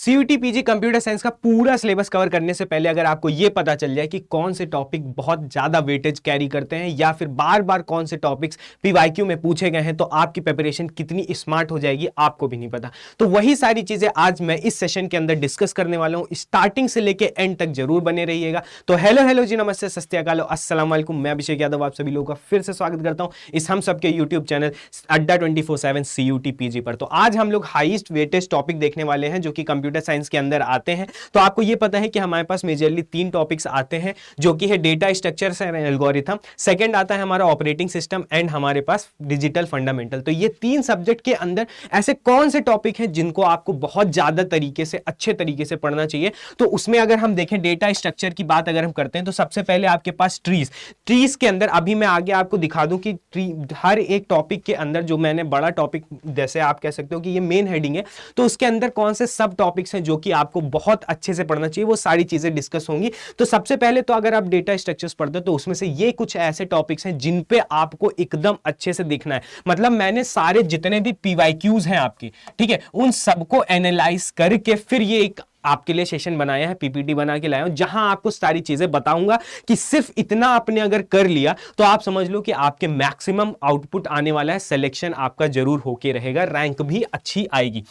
CUT PG computer science का पूरा syllabus cover करने से पहले अगर आपको यह पता चल जाए कि कौन से टॉपिक बहुत ज्यादा वेटेज कैरी करते हैं या फिर बार बार कौन से टॉपिक्स पीवाईक्यू में पूछे गए हैं, तो आपकी प्रिपरेशन कितनी स्मार्ट हो जाएगी आपको भी नहीं पता। तो वही सारी चीजें आज मैं इस सेशन के अंदर डिस्कस करने वाला हूं। स्टार्टिंग से लेके एंड तक जरूर बने रहिएगा। तो हेलो जी, नमस्ते, सत श्री अकाल, अस्सलाम वालेकुम। मैं अभिषेक यादव आप सभी लोगों का फिर से स्वागत करता हूं इस हम सबके यूट्यूब चैनल अड्डा 24/7 सीयूटी पीजी पर। तो आज हम लोग हाईएस्ट वेटेज टॉपिक देखने वाले हैं जो कि कंप्यूटर साइंस के अंदर आते हैं। तो आपको यह पता है कि हमारे पास मेजरली 3 टॉपिक्स आते हैं जो कि है data structures and algorithm, second आता है हमारा ऑपरेटिंग सिस्टम एंड हमारे पास डिजिटल फंडामेंटल। तो ये 3 सब्जेक्ट के अंदर ऐसे कौन से टॉपिक हैं जिनको आपको बहुत ज्यादा तरीके से अच्छे तरीके से पढ़ना चाहिए। तो उसमें अगर हम देखें डेटा स्ट्रक्चर की बात अगर हम करते हैं तो सबसे पहले आपके पास ट्रीज के अंदर अभी मैं आगे आपको दिखा दूं कि हर एक टॉपिक के अंदर जो मैंने बड़ा टॉपिक जैसे आप कह सकते हो कि ये मेन हेडिंग है, तो उसके अंदर कौन से सब टॉपिक्स हैं जो कि आपको बहुत अच्छे से पढ़ना चाहिए, वो सारी चीजें डिस्कस होंगी। तो सबसे पहले तो अगर आप डेटा स्ट्रक्चर्स पढ़ते हो तो उसमें से ये कुछ ऐसे टॉपिक्स हैं जिन पे आपको एकदम अच्छे से देखना है। मतलब मैंने सारे जितने भी पीवाईक्यूज हैं आपके, ठीक है, उन सबको एनालाइज करके फिर ये एक आपके लिए सेशन बनाया है, पीपीटी बना के लाया हूं जहां आपको सारी चीजें बताऊंगा कि सिर्फ इतना आपने अगर कर लिया तो आप समझ लो कि आपके मैक्सिमम आउटपुट आने वाला है, सिलेक्शन आपका जरूर होके रहेगा, रैंक भी अच्छी आएगी।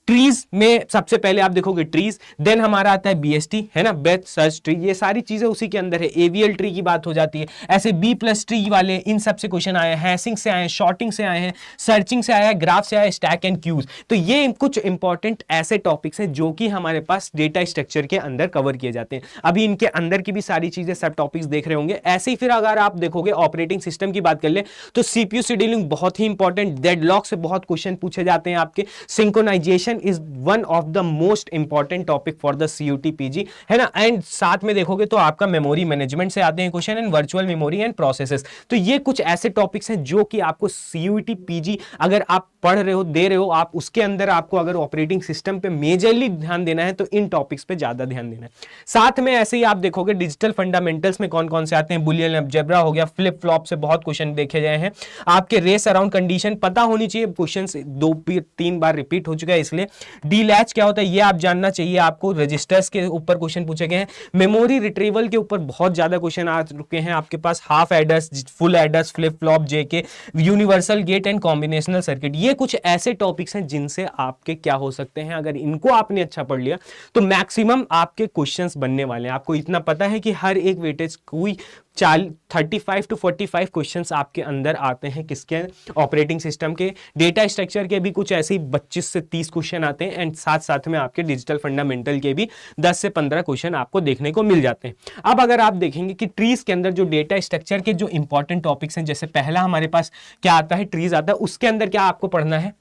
ट्रीज में सबसे पहले आप देखोगे ट्रीज, देन हमारा आता है बीएसटी, है ना, बेस्ट सर्च ट्री, ये सारी चीजें उसी के अंदर है। एवीएल ट्री की बात हो जाती है, ऐसे बी प्लस ट्री वाले इन सब से क्वेश्चन आए हैं, हैशिंग से आए हैं, शॉर्टिंग से आए हैं, सर्चिंग से आया है, ग्राफ से आया है, स्टैक एंड क्यूज। तो ये कुछ इंपॉर्टेंट ऐसे टॉपिक्स हैं जो कि हमारे पास डेटा स्ट्रक्चर के अंदर कवर किए जाते हैं। अभी इनके अंदर की भी सारी चीजें सब टॉपिक्स देख रहे होंगे। ऐसे ही फिर अगर आप देखोगे ऑपरेटिंग सिस्टम की बात कर ले तो सीपीयू शेड्यूलिंग बहुत ही इंपॉर्टेंट, डेडलॉक से बहुत क्वेश्चन पूछे जाते हैं आपके। Synchronization is one of the most important topic for the CUET PG, है ना। एंड साथ में देखोगे तो आपका मेमोरी मैनेजमेंट से आते हैं question and virtual memory and processes. तो ये कुछ ऐसे टॉपिक्स हैं जो कि आपको सीयूटी पीजी अगर आप पढ़ रहे हो, दे रहे हो, आप उसके अंदर आपको अगर ऑपरेटिंग सिस्टम पे मेजरली ध्यान देना है तो इन टॉपिक्स पे ज्यादा ध्यान देना है। साथ में ऐसे ही आप देखोगे डिजिटल फंडामेंटल्स में कौन कौन से आते हैं, बुलियन अलजेब्रा हो गया, फ्लिप फ्लॉप से बहुत क्वेश्चन देखे गए हैं। आपके रेस अराउंड कंडीशन पता होनी चाहिए, क्वेश्चन 2-3 बार रिपीट हो चुका है इसलिए। डीलैच क्या होता है ये आप जानना चाहिए आपको, रजिस्टर्स के ऊपर क्वेश्चन पूछे गए हैं। मेमोरी रिट्रीवल के ऊपर बहुत ज्यादा क्वेश्चन आ चुके हैं आपके पास, half adders, full adders, flip flop, JK, universal gate and combinational circuit. ये कुछ ऐसे टॉपिक्स हैं जिनसे आपके क्या हो सकते हैं, अगर इनको आपने अच्छा पढ़ लिया तो मैक्सिमम आपके क्वेश्चंस बनने वाले हैं। आपको इतना पता है कि हर एक वेटेज कोई 35 to 45 क्वेश्चंस आपके अंदर आते हैं, किसके, ऑपरेटिंग सिस्टम के। डेटा स्ट्रक्चर के भी कुछ ऐसे ही 25 से 30 क्वेश्चन आते हैं एंड साथ साथ में आपके डिजिटल फंडामेंटल के भी 10 से 15 क्वेश्चन आपको देखने को मिल जाते हैं। अब अगर आप देखेंगे कि ट्रीज के अंदर जो डेटा स्ट्रक्चर के जो इंपॉर्टेंट टॉपिक्स हैं, जैसे पहला हमारे पास क्या आता है, ट्रीज आता है, उसके अंदर क्या आपको पढ़ना है,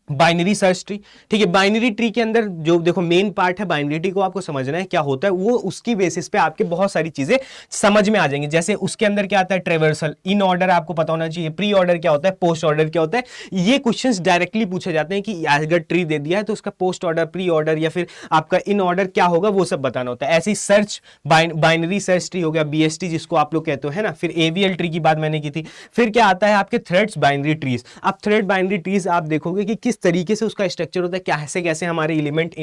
बाइनरी सर्च ट्री, ठीक है। बाइनरी ट्री के अंदर जो देखो मेन पार्ट है बाइनरी ट्री को आपको समझना है क्या होता है, वो उसकी बेसिस पे आपके बहुत सारी चीजें समझ में आ जाएंगी। जैसे उसके अंदर क्या आता है, ट्रेवर्सल, इन ऑर्डर आपको पता होना चाहिए, प्री ऑर्डर क्या होता है, पोस्ट ऑर्डर क्या होता है। ये क्वेश्चंस डायरेक्टली पूछे जाते हैं कि अगर ट्री दे दिया है तो उसका पोस्ट ऑर्डर, प्री ऑर्डर या फिर आपका इन ऑर्डर क्या होगा, वो सब बताना होता है। ऐसे ही सर्च, बाइनरी सर्च ट्री हो गया, बीएसटी जिसको आप लोग कहते हो, है ना। फिर एवीएल ट्री की बात मैंने की थी। फिर क्या आता है आपके थ्रेड्स बाइनरी ट्रीज। अब थ्रेड बाइनरी ट्रीज आप देखोगे कि किस तरीके से उसका स्ट्रक्चर होता है, कैसे कैसे हमारे एलिमेंट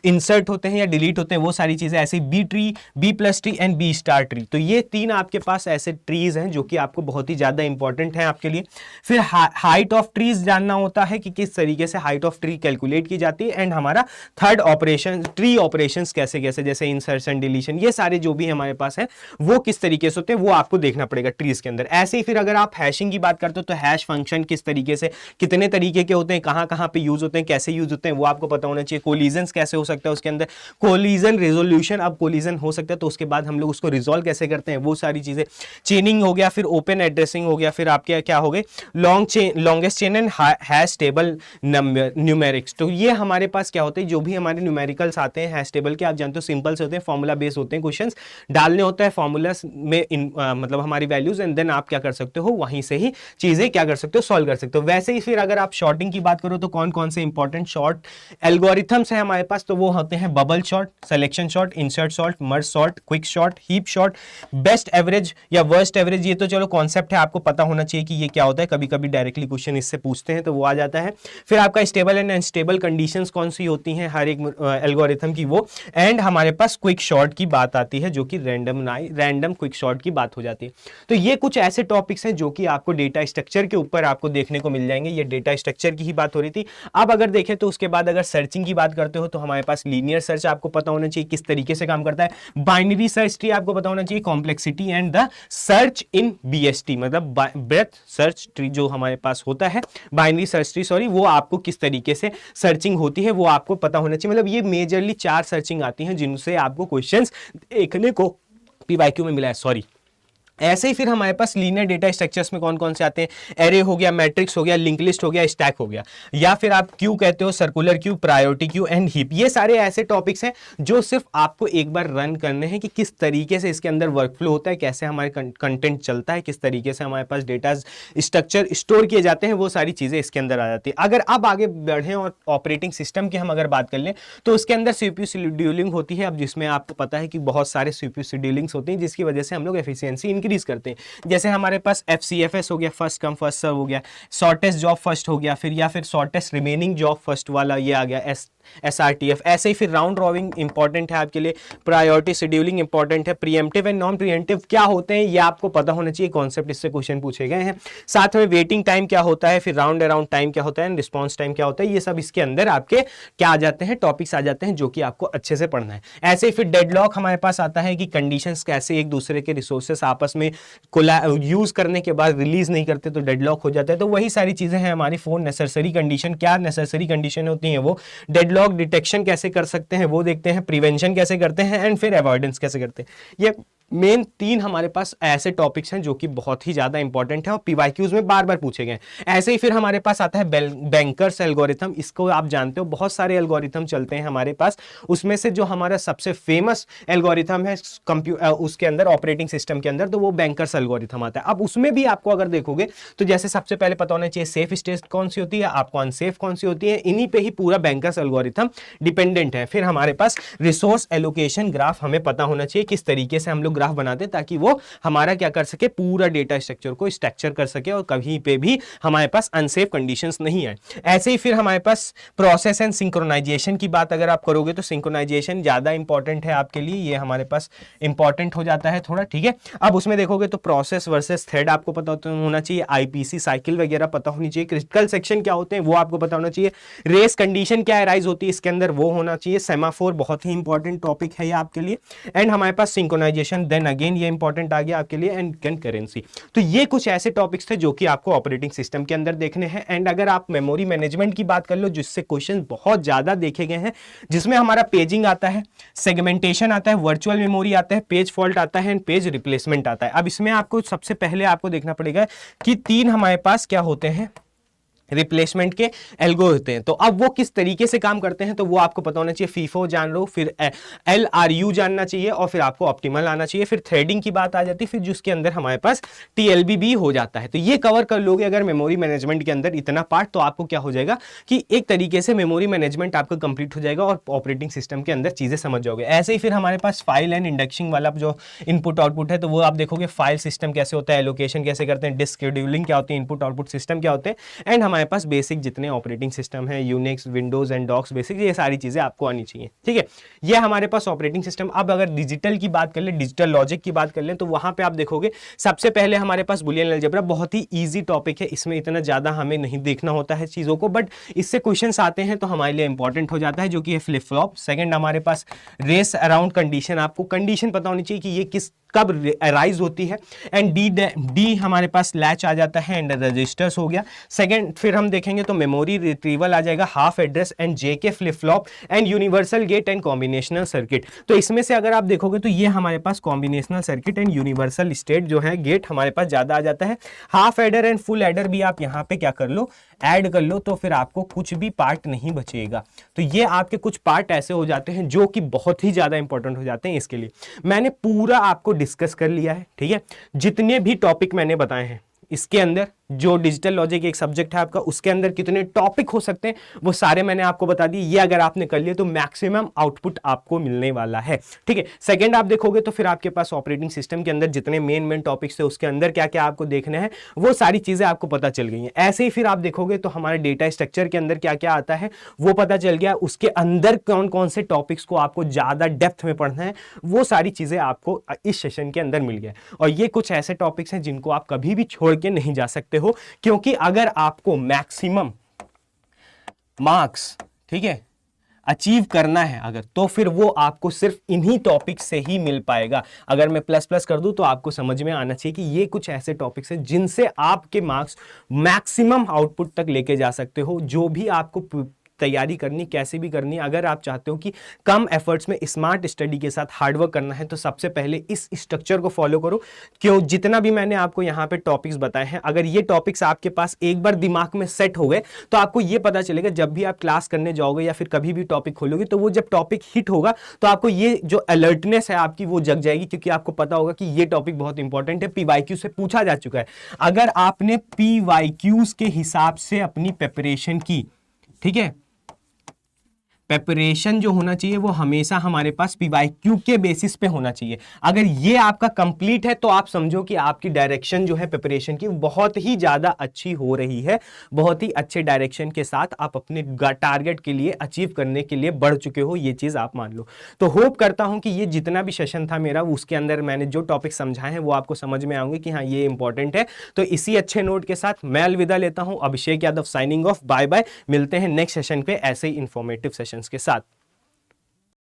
इंसर्ट होते हैं या डिलीट होते हैं, वो सारी चीजें। ऐसे B tree, B plus tree and B star tree. तो ये 3 आपके पास ऐसे ट्रीज हैं जो कि आपको बहुत ही ज्यादा इंपॉर्टेंट है आपके लिए। फिर हाइट ऑफ ट्रीज जानना होता है कि किस तरीके से हाइट ऑफ ट्री कैलकुलेट की जाती है। एंड हमारा थर्ड ऑपरेशन, ट्री ऑपरेशंस कैसे कैसे, जैसे इंसर्शन, डिलीशन, ये सारे जो भी हमारे पास है वो किस तरीके से होते हैं, वो आपको देखना पड़ेगा ट्रीज के अंदर। ऐसे ही फिर अगर आप हैशिंग की बात करते हो तो हैश फंक्शन किस तरीके से, कितने तरीके के होते हैं, कहां कहां पे यूज होते हैं, कैसे यूज होते हैं, वो आपको पता होना चाहिए। कोलिजन कैसे हो सकता है उसके अंदर, कोलिजन रेजोल्यूशन, अब कोलिजन हो सकता है तो उसके बाद हम लोग उसको रिजोल्व कैसे करते हैं, वो सारी चीजें। चेनिंग हो गया, फिर ओपन एड्रेसिंग हो गया, फिर आपके क्या हो गए, longest chain and hash table numerics. तो ये हमारे पास क्या होते हैं, जो भी हमारे न्यूमेरिकल्स आते हैं हैश टेबल के, आप जानते हो सिंपल से होते हैं, फॉर्मूला बेस होते हैं, क्वेश्चंस डालने होता है फॉर्मूला में मतलब हमारी वैल्यूज, एंड देन आप क्या कर सकते हो, वहीं से ही चीजें क्या कर सकते हो, सॉल्व कर सकते हो। वैसे ही फिर अगर आप शॉर्टिंग की बात करो तो कौन कौन से इंपॉर्टेंट शॉर्ट एल्गोरिथम्स हैं हमारे पास, तो वो होते हैं bubble sort, selection sort, insert sort, merge sort, quick sort, heap sort, best average या वर्स्ट एवरेज। ये तो चलो कॉन्सेप्ट है, आपको पता होना चाहिए कि ये क्या होता है, कभी कभी डायरेक्टली क्वेश्चन इससे पूछते हैं तो वो आ जाता है। फिर आपका स्टेबल एंड अनस्टेबल कंडीशंस कौन सी होती हैं हर एक एल्गोरिथम की, वो। एंड हमारे पास क्विक शॉट की बात आती है, जो कि रैंडम क्विक शॉट की बात हो जाती है। तो ये कुछ ऐसे टॉपिक्स हैं जो कि आपको डेटा स्ट्रक्चर के ऊपर आपको देखने को मिल जाएंगे। ये डेटा स्ट्रक्चर की ही बात हो रही थी। अब अगर देखें तो उसके बाद अगर सर्चिंग की बात करते हो तो हमारे पास लीनियर सर्च आपको पता होना चाहिए किस तरीके से काम करता है, बाइनरी सर्च ट्री आपको पता होना चाहिए, complexity and the search in BST, मतलब ब्रेथ सर्च ट्री जो हमारे पास होता है, बाइनरी सर्च ट्री सॉरी, वो आपको किस तरीके से सर्चिंग होती है वो आपको पता होना चाहिए। मतलब ये मेजरली 4 सर्चिंग आती हैं जिनसे आपको क्वेश्चंस देखने को पीवाईक्यू में मिला है, सॉरी। ऐसे ही फिर हमारे पास लीनियर डेटा स्ट्रक्चर्स में कौन कौन से आते हैं, एरे हो गया, मैट्रिक्स हो गया, लिंक लिस्ट हो गया, स्टैक हो गया, या फिर आप क्यू कहते हो, circular queue, priority queue and heap. ये सारे ऐसे टॉपिक्स हैं जो सिर्फ आपको एक बार रन करने हैं कि किस तरीके से इसके अंदर वर्कफ्लो होता है, कैसे हमारे कंटेंट चलता है, किस तरीके से हमारे पास डेटा स्ट्रक्चर स्टोर किए जाते हैं, वो सारी चीजें इसके अंदर आ जाती है। अगर अब आगे बढ़े और ऑपरेटिंग सिस्टम की हम अगर बात कर लें तो उसके अंदर सीपीयू शेड्यूलिंग होती है। अब जिसमें आपको पता है कि बहुत सारे सीपीयू शेड्यूलिंग्स होते हैं जिसकी वजह से हम लोग एफिशिएंसी इंक्रीज करते हैं। जैसे हमारे पास FCFS हो गया, फर्स्ट कम फर्स्ट सर्व हो गया, शॉर्टेस्ट जॉब फर्स्ट हो गया, फिर या फिर शॉर्टेस्ट रिमेनिंग जॉब फर्स्ट वाला ये आ गया, SRTF। ऐसे ही फिर राउंड रॉबिन इंपॉर्टेंट है आपके लिए, प्रायोरिटी शेड्यूलिंग इंपॉर्टेंट है, प्रीएम्प्टिव एंड नॉन प्रीएम्प्टिव क्या होते हैं ये आपको पता होना चाहिए, कॉन्सेप्ट इससे क्वेश्चन पूछे गए हैं। साथ में वेटिंग टाइम क्या होता है, फिर राउंड अराउंड टाइम क्या होता है, रिस्पॉन्स टाइम क्या होता है, ये सब इसके अंदर आपके क्या आ जाते हैं, टॉपिक्स आ जाते हैं जो कि आपको अच्छे से पढ़ना है। ऐसे ही फिर डेडलॉक हमारे पास आता है कि कंडीशंस कैसे एक दूसरे के रिसोर्सेस आपस में यूज करने के बाद रिलीज नहीं करते तो डेडलॉक हो जाता है। तो वही सारी चीजें हैं हमारी 4 नेसेसरी कंडीशन। क्या नेसेसरी कंडीशन होती है वो, डेडलॉक डिटेक्शन कैसे कर सकते हैं वो देखते हैं, प्रिवेंशन कैसे करते हैं एंड फिर अवॉइडेंस कैसे करते हैं। ये मेन 3 हमारे पास ऐसे टॉपिक्स हैं जो कि बहुत ही ज्यादा इंपॉर्टेंट है और पीवाईक्यूज में बार बार पूछे गए। ऐसे ही फिर हमारे पास आता है बैंकर्स एल्गोरिथम। इसको आप जानते हो, बहुत सारे एल्गोरिथम चलते हैं हमारे पास, उसमें से जो हमारा सबसे फेमस एल्गोरिथम है उसके अंदर ऑपरेटिंग सिस्टम के अंदर, तो वो बैंकर्स एल्गोरिथम आता है। अब उसमें भी आपको अगर देखोगे तो जैसे सबसे पहले पता होना चाहिए सेफ स्टेट कौन सी होती है, आपको अनसेफ कौन सी होती है, इन्हीं पे ही पूरा बैंकर्स एल्गोरिथम डिपेंडेंट है। फिर हमारे पास रिसोर्स एलोकेशन ग्राफ हमें पता होना चाहिए, किस तरीके से हम लोग ग्राफ बनाते हैं ताकि वो हमारा क्या कर सके, पूरा डेटा स्ट्रक्चर को स्ट्रक्चर कर सके और कहीं पे भी हमारे पास अनसेफ कंडीशंस नहीं आए। ऐसे ही फिर हमारे पास प्रोसेस एंड सिंक्रोनाइजेशन की बात अगर आप करोगे तो सिंक्रोनाइजेशन ज्यादा इंपॉर्टेंट है आपके लिए, ये हमारे पास इंपॉर्टेंट हो जाता है थोड़ा, ठीक है। अब उसमें देखोगे तो प्रोसेस वर्सेस थ्रेड आपको पता होना चाहिए, आईपीसी साइकिल वगैरह पता होनी चाहिए, क्रिटिकल सेक्शन क्या होते हैं वो आपको पता होना चाहिए, रेस कंडीशन क्या अराइज होती है इसके अंदर वो होना चाहिए, सेमाफोर बहुत ही इंपॉर्टेंट टॉपिक है ये आपके लिए, एंड हमारे पास सिंक्रोनाइजेशन, देन अगेन ये इंपॉर्टेंट आ गया आपके लिए, एंड कंकरेंसी। तो ये कुछ ऐसे टॉपिक्स थे जो कि आपको ऑपरेटिंग सिस्टम के अंदर देखने हैं। एंड अगर आप मेमोरी मैनेजमेंट की बात कर लो जिससे क्वेश्चन बहुत ज्यादा देखे गए हैं, जिसमें हमारा पेजिंग आता है, सेगमेंटेशन आता है, वर्चुअल मेमोरी आता है, पेज फॉल्ट आता है एंड पेज रिप्लेसमेंट आता है। अब इसमें आपको सबसे पहले आपको देखना पड़ेगा कि 3 हमारे पास क्या होते हैं, रिप्लेसमेंट के एल्गो होते हैं। तो अब वो किस तरीके से काम करते हैं तो वो आपको पता होना चाहिए, फीफो जान लो, फिर LRU जानना चाहिए और फिर आपको ऑप्टिमल आना चाहिए। फिर थ्रेडिंग की बात आ जाती है, फिर जिसके अंदर हमारे पास TLB भी हो जाता है। तो ये कवर कर लोगे अगर मेमोरी मैनेजमेंट के अंदर इतना पार्ट, तो आपको क्या हो जाएगा कि एक तरीके से मेमोरी मैनेजमेंट आपका कंप्लीट हो जाएगा और ऑपरेटिंग सिस्टम के अंदर चीजें समझ जाओगे। ऐसे ही फिर हमारे पास फाइल एंड इंडेक्सिंग वाला जो इनपुट आउटपुट है तो वो आप देखोगे, फाइल सिस्टम कैसे होता है, एलोकेशन कैसे करते हैं, डिस्क शेड्यूलिंग क्या होती है, इनपुट आउटपुट सिस्टम क्या होते हैं, एंड हमारे पास बेसिक जितने ऑपरेटिंग सिस्टम है, Unix, Windows and DOS basic, ये सारी चीजें आपको आनी चाहिए, ठीक है। ये हमारे पास ऑपरेटिंग सिस्टम। अब अगर डिजिटल की बात कर ले, डिजिटल लॉजिक की बात कर ले, तो वहां पे आप देखोगे सबसे पहले हमारे पास बुलियन अलजेब्रा, बहुत ही इजी टॉपिक है, इसमें इतना ज्यादा हमें नहीं देखना होता है चीजों को, बट इससे क्वेश्चंस आते हैं तो हमारे लिए इंपॉर्टेंट हो जाता है, जो कि है फ्लिप फ्लॉप। सेकंड हमारे पास रेस अराउंड कंडीशन, आपको कंडीशन पता होनी चाहिए कि ये किस कब अराइज होती है, एंड डी हमारे पास लैच आ जाता है एंड रजिस्टर्स हो गया। सेकंड फिर हम देखेंगे तो मेमोरी रिट्रीवल आ जाएगा, half address and JK flip flop and universal gate and combinational circuit. तो इसमें से अगर आप देखोगे तो ये हमारे पास combinational circuit and universal state जो है गेट हमारे पास ज्यादा आ जाता है। Half adder and full adder भी आप यहाँ पे क्या कर लो, ऐड कर लो, तो फिर आपको कुछ भी पार्ट नहीं बचेगा। तो ये आपके कुछ पार्ट ऐसे हो जाते हैं जो कि बहुत ही ज्यादा इंपॉर्टेंट हो जाते हैं। इसके लिए मैंने पूरा आपको डिस्कस कर लिया है, ठीक है। जितने भी टॉपिक मैंने बताए हैं इसके अंदर जो डिजिटल लॉजिक एक सब्जेक्ट है आपका, उसके अंदर कितने टॉपिक हो सकते हैं वो सारे मैंने आपको बता दिए। ये अगर आपने कर लिया तो मैक्सिमम आउटपुट आपको मिलने वाला है, ठीक है। सेकंड आप देखोगे तो फिर आपके पास ऑपरेटिंग सिस्टम के अंदर जितने मेन टॉपिक्स थे उसके अंदर क्या क्या आपको देखने हैं वो सारी चीजें आपको पता चल गई हैं। ऐसे ही फिर आप देखोगे तो हमारे डेटा स्ट्रक्चर के अंदर क्या क्या आता है वो पता चल गया, उसके अंदर कौन कौन से टॉपिक्स को आपको ज्यादा डेप्थ में पढ़ना है वो सारी चीजें आपको इस सेशन के अंदर मिल गया। और ये कुछ ऐसे टॉपिक्स हैं जिनको आप कभी भी छोड़ के नहीं जा सकते हो, क्योंकि अगर आपको मैक्सिमम मार्क्स, ठीक है, अचीव करना है अगर, तो फिर वो आपको सिर्फ इन्हीं टॉपिक से ही मिल पाएगा। अगर मैं प्लस प्लस कर दूं तो आपको समझ में आना चाहिए कि ये कुछ ऐसे टॉपिक्स हैं जिनसे आपके मार्क्स मैक्सिमम आउटपुट तक लेके जा सकते हो। जो भी आपको तैयारी करनी, कैसे भी करनी, अगर आप चाहते हो कि कम एफर्ट्स में स्मार्ट स्टडी के साथ हार्डवर्क करना है तो सबसे पहले इस स्ट्रक्चर को फॉलो करो। क्यों, जितना भी मैंने आपको यहाँ पे टॉपिक्स बताए हैं, अगर ये टॉपिक्स आपके पास एक बार दिमाग में सेट हो गए तो आपको ये पता चलेगा जब भी आप क्लास करने जाओगे या फिर कभी भी टॉपिक खोलोगे तो वो जब टॉपिक हिट होगा तो आपको ये जो अलर्टनेस है आपकी वो जग जाएगी, क्योंकि आपको पता होगा कि ये टॉपिक बहुत इंपॉर्टेंट है, पीवाईक्यू से पूछा जा चुका है। अगर आपने पीवाईक्यूज के हिसाब से अपनी प्रिपरेशन की, ठीक है, प्रिपरेशन जो होना चाहिए वो हमेशा हमारे पास पीवाईक्यू के बेसिस पे होना चाहिए। अगर ये आपका कंप्लीट है तो आप समझो कि आपकी डायरेक्शन जो है प्रिपरेशन की बहुत ही ज्यादा अच्छी हो रही है, बहुत ही अच्छे डायरेक्शन के साथ आप अपने टारगेट के लिए अचीव करने के लिए बढ़ चुके हो, ये चीज आप मान लो। तो होप करता हूं कि ये जितना भी सेशन था मेरा उसके अंदर मैंने जो टॉपिक समझाए हैं वो आपको समझ में आएंगे कि हाँ ये इंपॉर्टेंट है। तो इसी अच्छे नोट के साथ मैं अलविदा लेता हूं। Abhishek Yadav signing off, bye bye. मिलते हैं नेक्स्ट सेशन पे ऐसे ही इंफॉर्मेटिव सेशंस के साथ।